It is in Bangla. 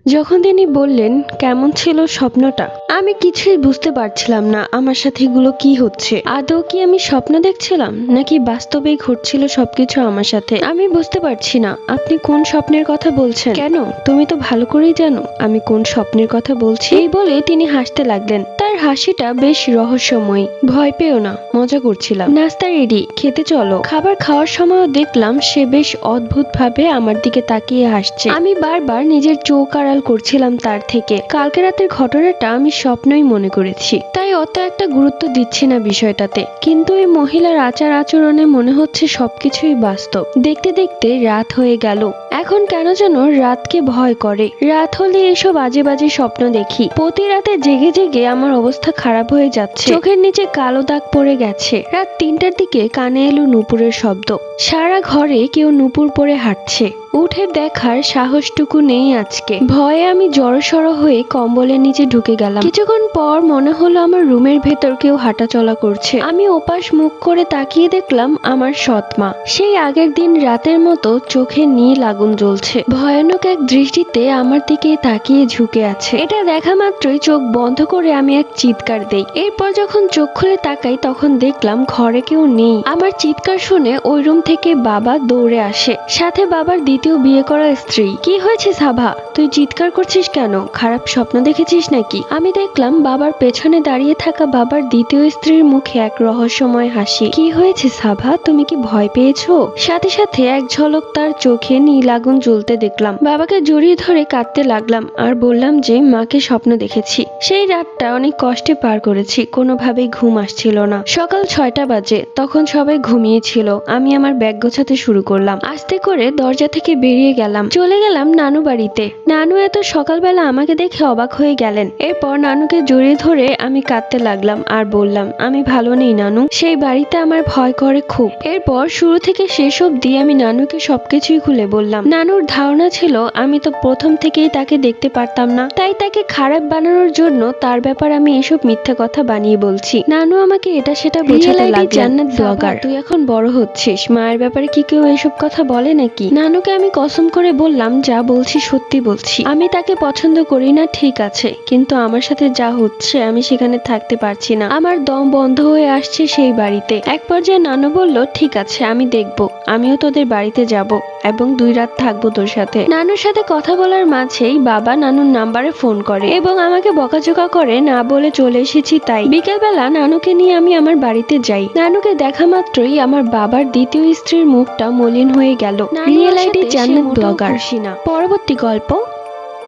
যখন তিনি বললেন কেমন ছিল স্বপ্নটা, আমি কিছুই বুঝতে পারছিলাম না আমার সাথে এগুলো কি হচ্ছে। আদৌ কি আমি স্বপ্ন দেখছিলাম নাকি বাস্তবেই ঘটছিল সবকিছু আমার সাথে, আমি বুঝতে পারছি না। আপনি কোন স্বপ্নের কথা বলছেন? কেন, তুমি তো ভালো করেই জানো আমি কোন স্বপ্নের কথা বলছি। এই বলে তিনি হাসতে লাগলেন। তার হাসিটা বেশ রহস্যময়। ভয় পেও না, মজা করছিলাম। নাস্তা রেডি, খেতে চলো। খাবার খাওয়ার সময়ও দেখলাম সে বেশ অদ্ভুত ভাবে আমার দিকে তাকিয়ে হাসছে। আমি বারবার নিজের চোখ আড়াল করছিলাম তার থেকে। কালকে রাতের ঘটনাটা আমি স্বপ্নই মনে করেছি, তাই অত একটা গুরুত্ব দিচ্ছি না বিষয়টাতে। কিন্তু এই মহিলার আচার আচরণে মনে হচ্ছে সবকিছুই বাস্তব। দেখতে দেখতে রাত হয়ে গেল। এখন কেন যেন রাতকে ভয় করে। রাত হলে এসব বাজে বাজে স্বপ্ন দেখি। প্রতি রাতে জেগে জেগে আমার অবস্থা খারাপ হয়ে যাচ্ছে। চোখের নিচে কালো দাগ পড়ে গেছে। রাত 3টার দিকে কানে এলো নূপুরের শব্দ। সারা ঘরে কেউ নূপুর পরে হাঁটছে। উঠে দেখার সাহসটুকু নেই আজকে। ভয়ে আমি জড়সড় হয়ে কম্বলের নিচে ঢুকে গেলাম। কিছুক্ষণ পর মনে হলো আমার রুমের ভেতর কেউ হাঁটাচলা করছে। আমি ওপাশ মুখ করে তাকিয়ে দেখলাম আমার সৎমা। সেই আগের দিন রাতের মতো চোখে নীল আগুন জ্বলছে। ভয়ানক এক দৃষ্টিতে আমার দিকে তাকিয়ে ঝুঁকে আছে। এটা দেখা মাত্রই চোখ বন্ধ করে আমি এক চিৎকার দেই। এরপর যখন চোখ খুলে তাকাই তখন দেখলাম ঘরে কেউ নেই। আমার চিৎকার শুনে ওই রুম থেকে বাবা দৌড়ে আসে, সাথে বাবার দ্বিতীয় বিয়ে করা স্ত্রী। কি হয়েছে সাভা, তুই চিৎকার করছিস কেন? খারাপ স্বপ্ন দেখেছিস নাকি? আমি দেখলাম বাবার পেছনে দাঁড়িয়ে থাকা বাবার দ্বিতীয় স্ত্রীর মুখে এক রহস্যময় হাসি। কি হয়েছে সাভা, তুমি কি ভয় পেয়েছো? সাথে সাথে এক ঝলক তার চোখে নীল আগুন জ্বলতে দেখলাম। বাবাকে জড়িয়ে ধরে কাঁদতে লাগলাম আর বললাম যে মাকে স্বপ্ন দেখেছি। সেই রাতটা অনেক কষ্টে পার করেছি, কোনোভাবেই ঘুম আসছিল না। সকাল 6টা বাজে, তখন সবাই ঘুমিয়েছিল। আমি আমার ব্যাগ গোছাতে শুরু করলাম। আস্তে করে দরজা থেকে বেরিয়ে গেলাম। চলে গেলাম নানু বাড়িতে। নানু এত সকালবেলা আমাকে দেখে অবাক হয়ে গেলেন। এরপর নানুকে জড়িয়ে ধরে আমি কাঁদতে লাগলাম আর বললাম আমি ভালো নেই নানু, সেই বাড়িতে আমার ভয় করে খুব। এরপর শুরু থেকে শেষ অবধি আমি নানুকে সবকিছুই খুলে বললাম। নানুর ধারণা ছিল আমি তো প্রথম থেকেই তাকে দেখতে পারতাম না, তাই তাকে খারাপ বানানোর জন্য তার ব্যাপারে আমি এসব মিথ্যা কথা বানিয়ে বলছি। নানু আমাকে এটা সেটা বোঝাতে লাগলেন। জান্নাত ব্লগার, তুই এখন বড় হচ্ছিস, মায়ের ব্যাপারে কি কেউ এসব কথা বলে নাকি? নানুকে আমি কসম করে বললাম যা বলছি সত্যি বলছি। আমি তাকে পছন্দ করি না ঠিক আছে, কিন্তু আমার সাথে যা হচ্ছে আমি সেখানে থাকতে পারছি না। আমার দম বন্ধ হয়ে আসছে সেই বাড়িতে। এক পর্যায়ে নানু বলল ঠিক আছে আমি দেখব, আমিও তোদের বাড়িতে যাব এবং 2 রাত থাকবো তোর সাথে। নানুর সাথে কথা বলার মাঝেই বাবা নানুর নাম্বারে ফোন করে এবং আমাকে বকাঝকা করে না বলে চলে এসেছি তাই। বিকেলবেলা নানুকে নিয়ে আমি আমার বাড়িতে যাই। নানুকে দেখা মাত্রই আমার বাবার দ্বিতীয় স্ত্রীর মুখটা মলিন হয়ে গেল। রিয়েল আইডি জান্নাত ব্লগার। পরবর্তী গল্প।